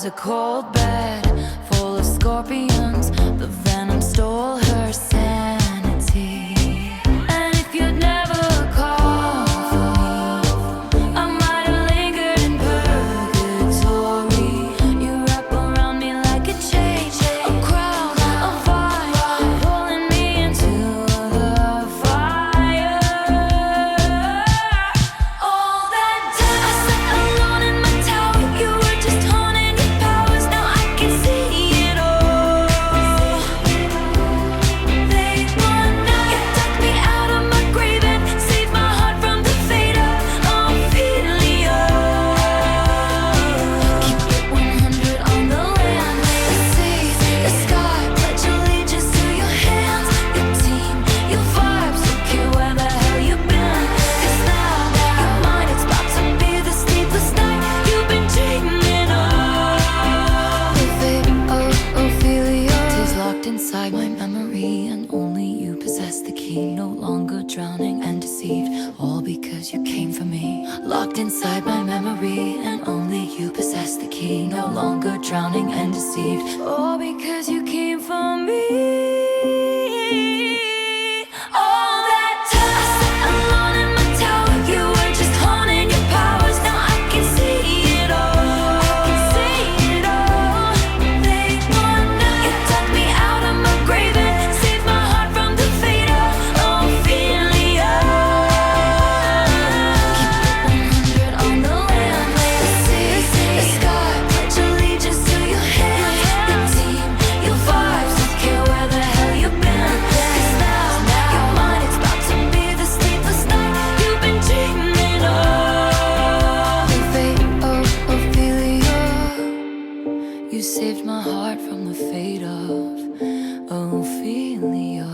a cold bed full of scorpions. The venom stole her sanity. And if you'd never called for me, I might have lingered in purgatory. You wrap around me like a chain, a crown, a vine, pulling me into the fire. All that time I sat alone in my tower, you were just honing your powers. Now I can see it all. They want now. You dug me out of my grave and saved my heart from the fate of Ophelia. Keep it 100 on the land, the sea, the sky. Pledge allegiance to your hands, your team, your vibes. Don't care where the hell you've been, 'cause now you're mine. It's about to be the sleepless night you've been dreaming of. The fate of Ophelia is locked inside my memory, and only you possess the key. No longer drowning and deceived, all because you came for me. Locked inside my memory, and only you possess the key. No longer drowning and deceived, all because you came for me. All that time I sat alone in my tower, you were just honing your powers. Now I can see it all. I can see it all. They want now. You dug me out of my grave and saved my heart from the fate of Ophelia. Keep it 100 on the land, the sea, the sky. Pledge allegiance to your hands, your team, your vibes. Don't care where the hell you've been, 'cause now you're mine. It's about to be the sleepless night you've been dreaming of. The fate of Ophelia, you saved my heart from the fate of Ophelia.